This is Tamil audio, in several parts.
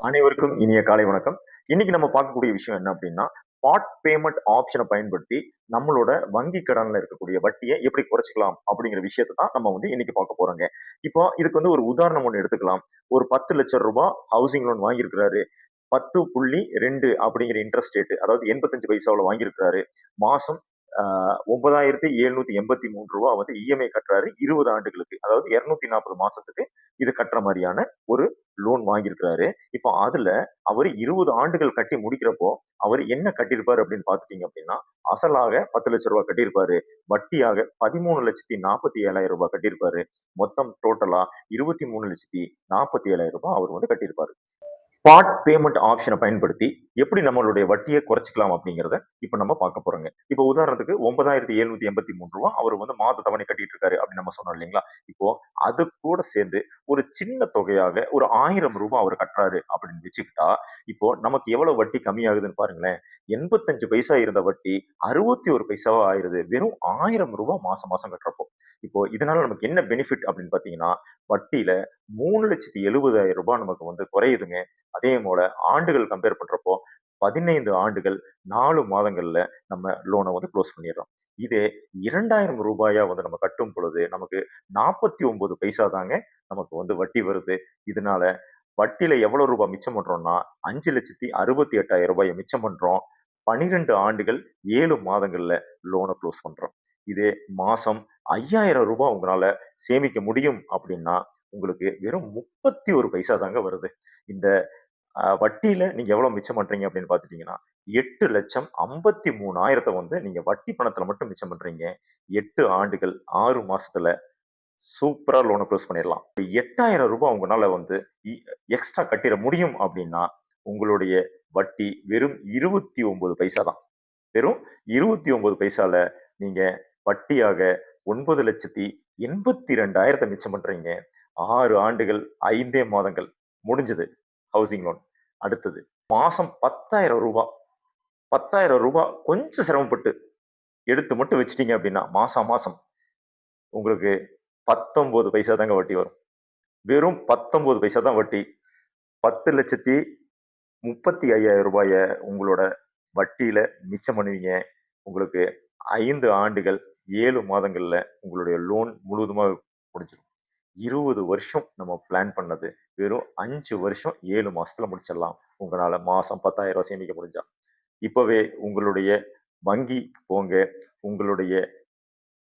அனைவருக்கும் இனிய காலை வணக்கம். இன்னைக்கு நம்ம பார்க்கக்கூடிய விஷயம் என்ன அப்படின்னா, பார்ட் பேமெண்ட் ஆப்ஷனை பயன்படுத்தி நம்மளோட வங்கி கடன்ல இருக்கக்கூடிய வட்டியை எப்படி குறைச்சிக்கலாம் அப்படிங்கிற விஷயத்தை தான் நம்ம இன்னைக்கு பார்க்க போறோங்க. இப்போ இதுக்கு ஒரு உதாரணம் ஒண்ணு எடுத்துக்கலாம். ஒரு 10,00,000 ரூபாய் ஹவுசிங் லோன் வாங்கியிருக்கிறாரு. 10.2 அப்படிங்கிற இன்ட்ரெஸ்ட் ரேட், அதாவது 85 பைசாவுல வாங்கியிருக்கிறாரு. மாசம் 9,783 ரூபாய் இஎம்ஐ கட்டுறாரு 20 ஆண்டுகளுக்கு, அதாவது 240 மாசத்துக்கு இது கட்டுற மாதிரியான ஒரு லோன் வாங்கியிருக்கிறாரு. இப்போ அதுல அவர் 20 ஆண்டுகள் கட்டி முடிக்கிறப்போ அவர் என்ன கட்டியிருப்பாரு அப்படின்னு பாத்துட்டீங்க அப்படின்னா, அசலாக 10 லட்சம் ரூபாய் கட்டியிருப்பாரு, வட்டியாக 13,47,000 ரூபாய் கட்டியிருப்பாரு. மொத்தம் டோட்டலா 23,47,000 ரூபாய் அவர் கட்டியிருப்பாரு. பார்ட் பேமெண்ட் ஆப்ஷனை பயன்படுத்தி எப்படி நம்மளுடைய வட்டியை குறைச்சிக்கலாம் அப்படிங்கிறத இப்ப நம்ம பார்க்க போறோங்க. இப்போ உதாரணத்துக்கு 9,783 ரூபாய் அவர் மாத தவணை கட்டிட்டு இருக்காரு அப்படின்னு நம்ம சொன்னோம் இல்லைங்களா? இப்போ அது கூட சேர்ந்து ஒரு சின்ன தொகையாக ஒரு 1,000 ரூபாய் அவர் கட்டுறாரு அப்படின்னு வச்சுக்கிட்டா, இப்போ நமக்கு எவ்வளவு வட்டி கம்மியாகுதுன்னு பாருங்களேன். 85 பைசா இருந்த வட்டி 61 பைசாவா ஆயிருது, வெறும் 1,000 ரூபாய் மாசம் மாசம் கட்டுறப்போ. இப்போ இதனால நமக்கு என்ன பெனிஃபிட் அப்படின்னு பாத்தீங்கன்னா, வட்டியில 3,70,000 ரூபாய் நமக்கு குறையுதுங்க. அதே போல ஆண்டுகள் கம்பேர் பண்றப்போ 15 ஆண்டுகள் 4 மாதங்கள்ல நம்ம லோனை க்ளோஸ் பண்ணிடுறோம். இதே 2,000 ரூபாயா நம்ம கட்டும் பொழுது நமக்கு 49 பைசா தாங்க நமக்கு வட்டி வருது. இதனால வட்டியில எவ்வளவு ரூபாய் மிச்சம் பண்றோம்னா 5,68,000 ரூபாயை மிச்சம் பண்றோம். 12 ஆண்டுகள் 7 மாதங்கள்ல லோனை க்ளோஸ் பண்றோம். இதே மாசம் 5,000 ரூபாய் உங்களால சேமிக்க முடியும் அப்படின்னா உங்களுக்கு வெறும் 31 பைசா தாங்க வருது. இந்த வட்டியில நீங்க எவ்வளவு மிச்சம் பண்றீங்க அப்படின்னு பாத்துட்டீங்கன்னா 8,53,000 நீங்க வட்டி பணத்துல மட்டும் மிச்சம் பண்றீங்க. 8 ஆண்டுகள் 6 மாசத்துல சூப்பரா லோனை க்ளோஸ் பண்ணிடலாம். 8,000 ரூபாய் உங்களால எக்ஸ்ட்ரா கட்டிட முடியும் அப்படின்னா உங்களுடைய வட்டி வெறும் 29 பைசா தான். வெறும் 29 பைசால நீங்க வட்டியாக 9,82,000 மிச்சம் பண்றீங்க. 6 ஆண்டுகள் 5 மாதங்கள் முடிஞ்சது ஹவுசிங் லோன். அடுத்தது மாசம் 10,000 ரூபாய் 10,000 ரூபாய் கொஞ்சம் சிரமப்பட்டு எடுத்து மட்டும் வச்சிட்டீங்க அப்படின்னா மாசம் உங்களுக்கு 19 பைசா தாங்க வட்டி வரும். வெறும் 19 பைசா தான் வட்டி. 10,35,000 ரூபாய உங்களோட வட்டியில மிச்சம் பண்ணுவீங்க. உங்களுக்கு 5 ஆண்டுகள் 7 மாதங்கள்ல உங்களுடைய லோன் முழுவதுமா முடிஞ்சிடும். 20 வருஷம் நம்ம பிளான் பண்ணது வெறும் 5 வருஷம் 7 மாசத்துல முடிச்சிடலாம். உங்களால மாசம் 10,000 ரூபாய் சேமிக்க முடிஞ்சா. இப்பவே உங்களுடைய வங்கி போங்க, உங்களுடைய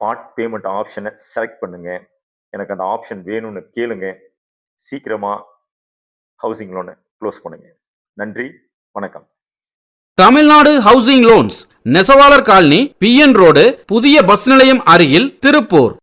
பார்ட் பேமெண்ட் ஆப்ஷனை செலக்ட் பண்ணுங்க. எனக்கு அந்த ஆப்ஷன் வேணும்னு கேளுங்க. சீக்கிரமா ஹவுசிங் லோனை க்ளோஸ் பண்ணுங்க. நன்றி, வணக்கம். தமிழ்நாடு ஹவுசிங் லோன்ஸ், நெசவாளர் காலனி, PN ரோடு, புதிய பஸ் நிலையம் அருகில், திருப்பூர்.